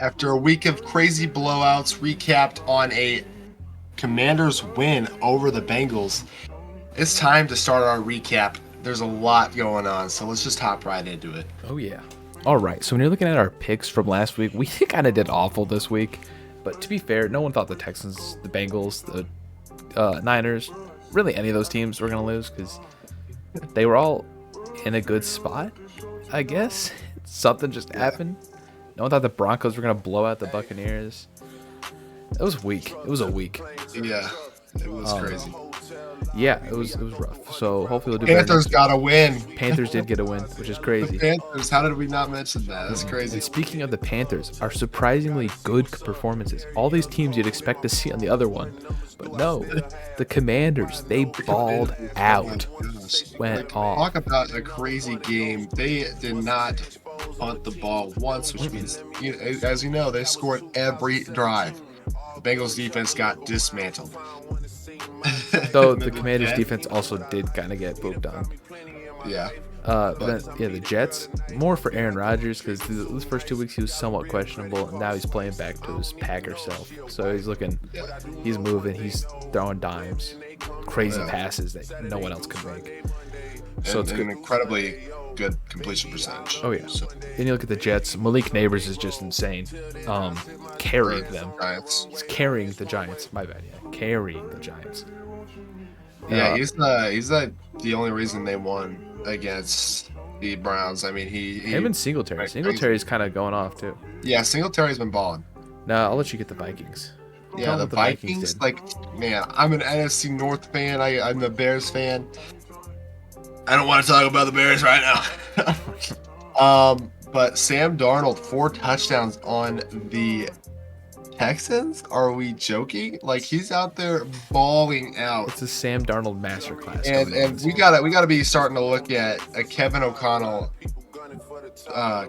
After a week of crazy blowouts, recapped on a Commanders win over the Bengals, it's time to start our recap. There's a lot going on, so let's just hop right into it. Oh, yeah. All right, so when you're looking at our picks from last week, we kind of did awful this week. But to be fair, no one thought the Texans, the Bengals, the Niners, really any of those teams were going to lose because they were all in a good spot, I guess. Something just happened. No one thought the Broncos were going to blow out the Buccaneers. It was weak. It was a week. Yeah, it was crazy. Yeah, it was rough. So hopefully they'll do Panthers better. got a win. Panthers did get a win, which is crazy. The Panthers, how did we not mention that? That's crazy. And speaking of the Panthers, our surprisingly good performances. All these teams you'd expect to see on the other one. But no, the Commanders, they balled out. Went off. Talk about a crazy game. They did not punt the ball once, which means, as you know, they scored every drive. The Bengals defense got dismantled. Though the Commanders defense also did kind of get pooped on. Yeah. But then, yeah, the Jets, more for Aaron Rodgers because these first 2 weeks he was somewhat questionable, and now he's playing back to his Packer self. So he's moving, he's throwing dimes, crazy passes that no one else could make. So it's an incredibly good completion percentage. Oh yeah. So then you look at the Jets. Malik Neighbors is just insane. Carrying them. Giants. He's carrying the Giants. My bad. Yeah, carrying the Giants. Yeah, he's the only reason they won against the Browns. I mean, him and Singletary. Singletary's kind of going off too. Yeah, Singletary's been balling. Now I'll let you get the Vikings. Yeah, the Vikings. Like, man, I'm an NFC North fan. I'm a Bears fan. I don't want to talk about the Bears right now. But Sam Darnold, 4 touchdowns on the Texans? Are we joking? Like, he's out there balling out. It's a Sam Darnold masterclass. And we gotta be starting to look at a Kevin O'Connell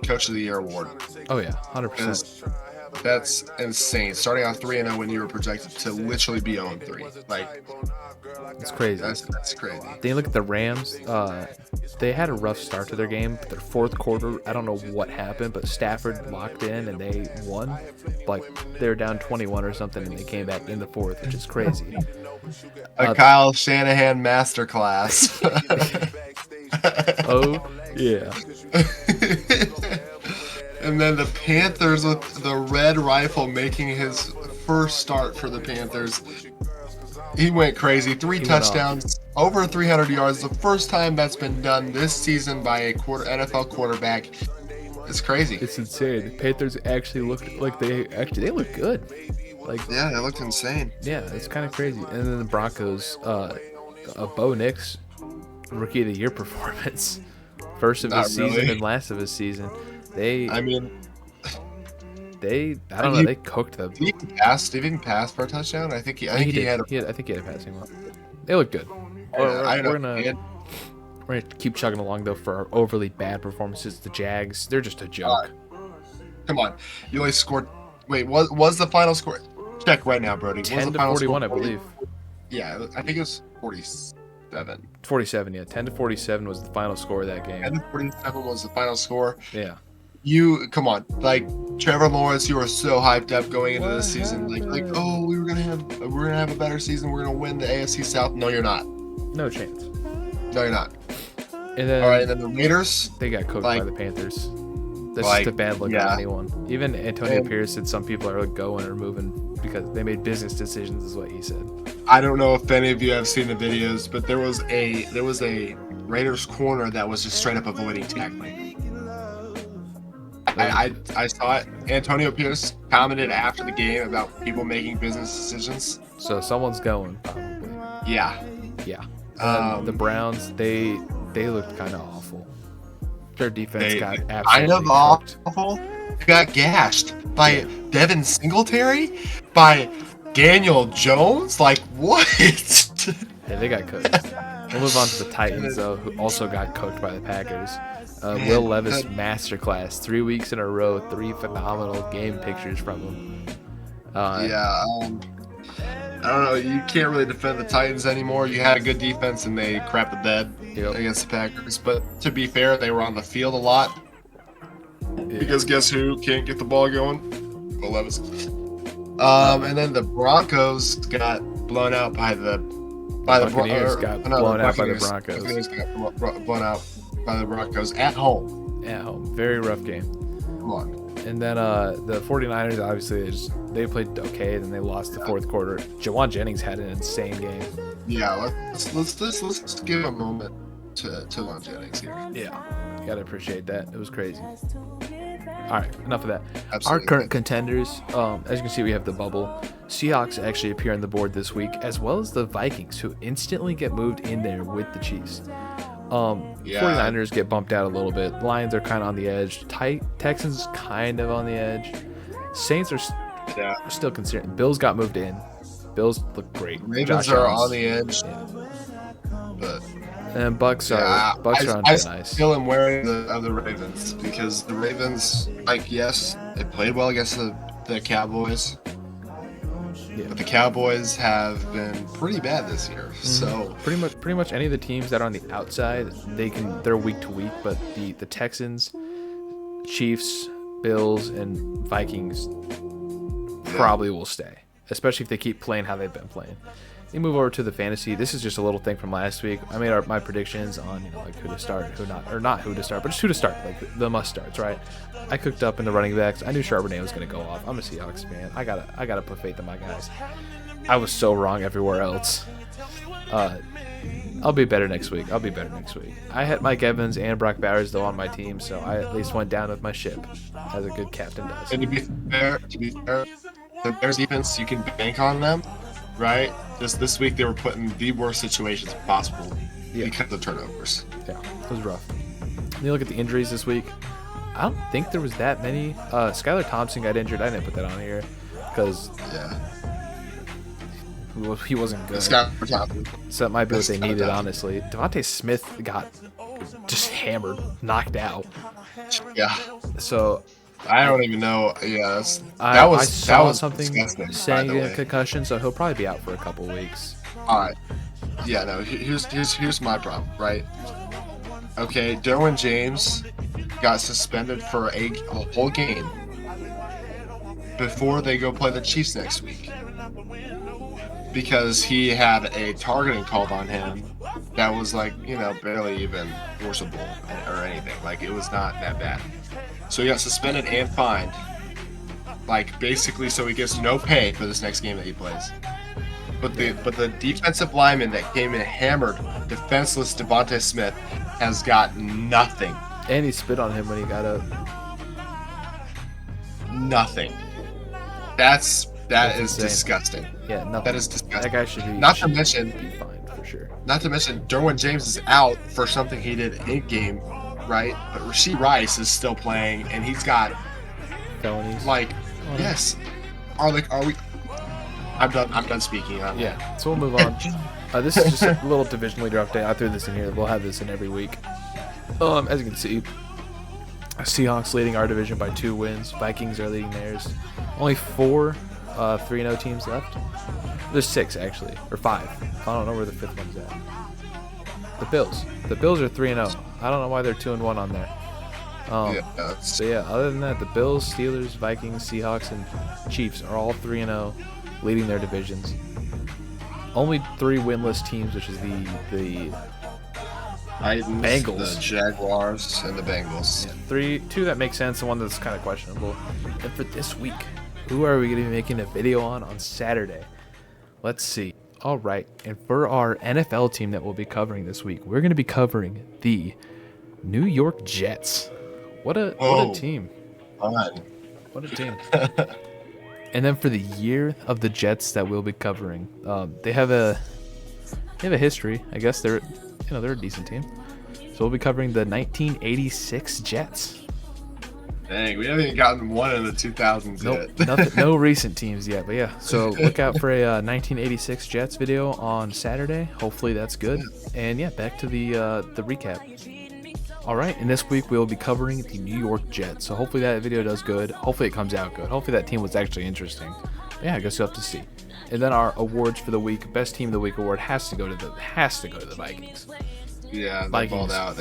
Coach of the Year award. Oh yeah, 100%. That's insane. Starting out 3-0 when you were projected to literally be 0-3. Like, it's crazy. That's crazy. Then you look at the Rams. They had a rough start to their game, but their fourth quarter, I don't know what happened, but Stafford locked in and they won. Like, they were down 21 or something, and they came back in the fourth, which is crazy. A Kyle Shanahan masterclass. Oh, yeah. And then the Panthers with the Red Rifle making his first start for the Panthers. He went crazy. 3 touchdowns, over 300 yards. The first time that's been done this season by a NFL quarterback. It's crazy. It's insane. The Panthers actually looked like they looked good. Like, yeah, they looked insane. Yeah, it's kind of crazy. And then the Broncos, Bo Nix, Rookie of the Year performance, first of his season and last of his season. They cooked them. Did he even pass for a touchdown? I think he had a passing one. They look good. We're gonna keep chugging along though for our overly bad performances. The Jags, they're just a joke. Come on, you only scored. Wait, was the final score? Check right now, Brody. 10-41, I believe. Yeah, I think it was 47. 47, yeah. 10-47 was the final score of that game. 10-47 was the final score. Yeah. Come on, like Trevor Lawrence, you were so hyped up going into this season, like oh, we're gonna have a better season, we're gonna win the AFC South. No, you're not. No chance. No, you're not. And then, all right, and then the Raiders, they got cooked by the Panthers. That's just a bad look on anyone. Even Antonio Pierce said some people are going or moving because they made business decisions, is what he said. I don't know if any of you have seen the videos, but there was a Raiders corner that was just straight up avoiding tackling. I saw it. Antonio Pierce commented after the game about people making business decisions. So someone's going, probably. Yeah. Yeah. The Browns, they looked kind of awful. Their defense got absolutely awful. They got gashed by Devin Singletary, by Daniel Jones. Like, what? Yeah, they got cooked. We'll move on to the Titans, though, who also got cooked by the Packers. Will Levis masterclass, 3 weeks in a row, 3 phenomenal game pictures from him. I don't know. You can't really defend the Titans anymore. You had a good defense, and they crapped the bed against the Packers. But to be fair, they were on the field a lot. Yeah. Because guess who can't get the ball going? Levis. And then the Broncos got blown out by the Buccaneers got blown out by the Broncos. Buccaneers got blown out by the Broncos at home. At home. Very rough game. Come on. And then the 49ers, obviously, they played okay, then they lost the fourth quarter. Jawan Jennings had an insane game. Yeah, let's give a moment to Jawan Jennings here. Yeah, you gotta appreciate that. It was crazy. All right, enough of that. Absolutely. Our current contenders, as you can see, we have the bubble. Seahawks actually appear on the board this week, as well as the Vikings, who instantly get moved in there with the Chiefs. 49ers get bumped out a little bit. Lions are kind of on the edge. Texans kind of on the edge. Saints are still considering. Bills got moved in. Bills look great. Ravens are on the edge. Yeah. But and Bucks are on thin ice. I still am wary of the Ravens because the Ravens, yes, they played well against the Cowboys. Yeah. But the Cowboys have been pretty bad this year. Mm-hmm. So pretty much any of the teams that are on the outside, they're week to week, but the Texans, Chiefs, Bills, and Vikings probably will stay, especially if they keep playing how they've been playing. We move over to the fantasy. This is just a little thing from last week. I made my predictions on who to start, who not, or not who to start, but just who to start, like the must starts, right? I cooked up in the running backs. I knew Charbonnet was going to go off. I'm a Seahawks fan. I gotta put faith in my guys. I was so wrong everywhere else. I'll be better next week. I had Mike Evans and Brock Bowers though on my team, so I at least went down with my ship, as a good captain does. And to be fair, the Bears defense, you can bank on them, right? This week they were put in the worst situations possible because of turnovers. Yeah, it was rough. And you look at the injuries this week. I don't think there was that many. Skylar Thompson got injured. I didn't put that on here because he wasn't good. So that might be what they needed, honestly. Devontae Smith got just hammered, knocked out. Yeah. So I don't even know. Yeah, I saw something saying a concussion, so he'll probably be out for a couple weeks. All right. Yeah. No. Here's my problem. Right. Okay. Derwin James got suspended for a whole game before they go play the Chiefs next week because he had a targeting called on him that was barely even forcible or anything. Like, it was not that bad. So he got suspended and fined, basically, so he gets no pay for this next game that he plays. But the defensive lineman that came and hammered defenseless Devontae Smith has got nothing. And he spit on him when he got up. Nothing. That is disgusting. Yeah, nothing. That is disgusting. That guy should be. Not to mention, be fined for sure. Not to mention, Derwin James is out for something he did in game, right? But Rashee Rice is still playing, and he's got felonies. Yes. Are we? I'm done speaking. Yeah. So we'll move on. This is just a little division leader update. I threw this in here. We'll have this in every week. As you can see, Seahawks leading our division by 2 wins. Vikings are leading theirs. Only 4 3-0 teams left. There's 6 actually, or 5. I don't know where the 5th one's at. The Bills. The Bills are 3-0. I don't know why they're 2-1 on there. So yeah, other than that, the Bills, Steelers, Vikings, Seahawks, and Chiefs are all 3-0, leading their divisions. Only 3 winless teams, which is the Titans, Bengals, the Jaguars, and the Bengals. Yeah, 2 that make sense, and 1 that's kind of questionable. And for this week, who are we going to be making a video on Saturday? Let's see. All right, and for our NFL team that we'll be covering this week, we're going to be covering the New York Jets. What a team! Fun. What a team! And then for the year of the Jets that we'll be covering, they have a history. I guess they're a decent team. So we'll be covering the 1986 Jets. Dang, we haven't even gotten one in the 2000s yet. No recent teams yet, but yeah. So look out for a 1986 Jets video on Saturday. Hopefully that's good. And yeah, back to the recap. All right, and this week we'll be covering the New York Jets. So hopefully that video does good. Hopefully it comes out good. Hopefully that team was actually interesting. But yeah, I guess you'll have to see. And then our awards for the week, best team of the week award has to go to the Vikings. Yeah, they balled out.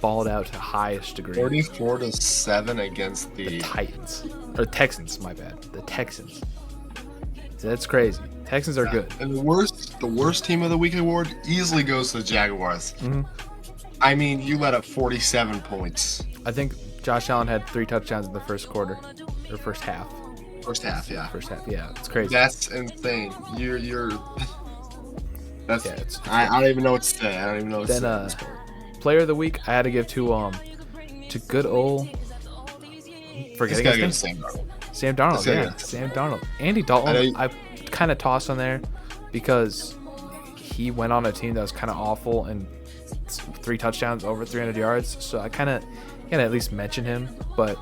balled out to highest degree. 34-7 against the Titans or Texans. My bad, the Texans. So that's crazy. Texans are good. And the worst team of the week award easily goes to the Jaguars. Mm-hmm. I mean, you let up 47 points. I think Josh Allen had 3 touchdowns in the first quarter or first half. First half, yeah. It's crazy. That's insane. You're. That's. Yeah, I don't even know what to say. I don't even know what to say. Player of the week, I had to give to good old. Forgetting his name. Sam Darnold. Sam Darnold. Andy Dalton, I kind of tossed on there because he went on a team that was kind of awful and 3 touchdowns over 300 yards. So I kind of gotta at least mention him. But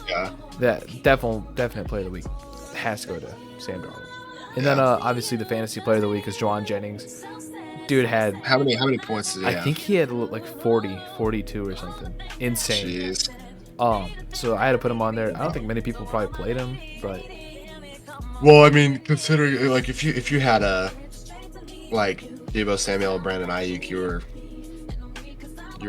yeah, that definite player of the week has to go to Sam Darnold. And then obviously the fantasy player of the week is Juwan Jennings. Dude had how many points did he have? I think he had like 40, 42 or something. Insane. Jeez. So I had to put him on there. I don't think many people probably played him, but well, I mean, considering like if you had a like Deebo Samuel, Brandon Ayuk, you were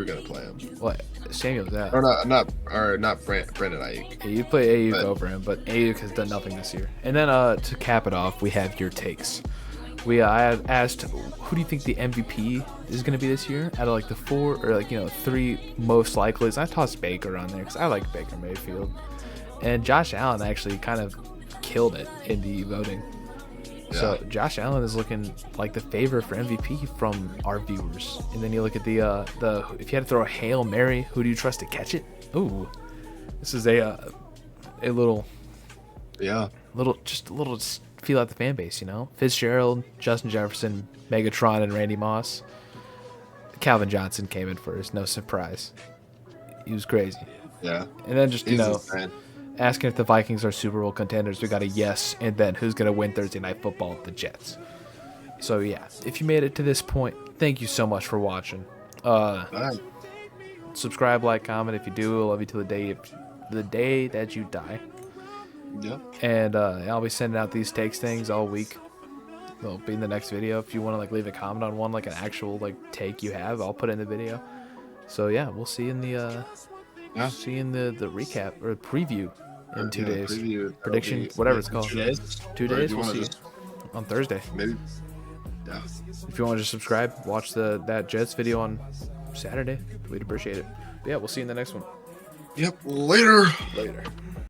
gonna play him. What? Samuel's out. Or not Brandon Ayuk. Yeah, you play Ayuk over him, but Ayuk has done nothing this year. And then to cap it off, we have your takes. I had asked, who do you think the MVP is going to be this year? Out of like the 4 or 3 most likely. I tossed Baker on there because I like Baker Mayfield. And Josh Allen actually kind of killed it in the voting. Yeah. So Josh Allen is looking like the favorite for MVP from our viewers. And then you look at the if you had to throw a Hail Mary, who do you trust to catch it? Ooh, this is a little feel out the fan base, Fitzgerald, Justin Jefferson, Megatron, and Randy Moss. Calvin Johnson came in first, no surprise. He was crazy. Yeah. And then just asking if the Vikings are Super Bowl contenders, we got a yes. And then who's gonna win Thursday Night Football? The Jets. So yeah, if you made it to this point, thank you so much for watching. Subscribe, like, comment if you do. I love you till the day that you die. Yep. And I'll be sending out these takes things all week. They'll be in the next video. If you want to leave a comment on one, an actual take you have, I'll put it in the video. So yeah, we'll see you in the the recap or preview in 2 days. Prediction, whatever it's called. 2 days. We'll see you on Thursday. Maybe. Yeah. If you want to just subscribe, watch that Jets video on Saturday. We'd appreciate it. But yeah, we'll see you in the next one. Yep. Later.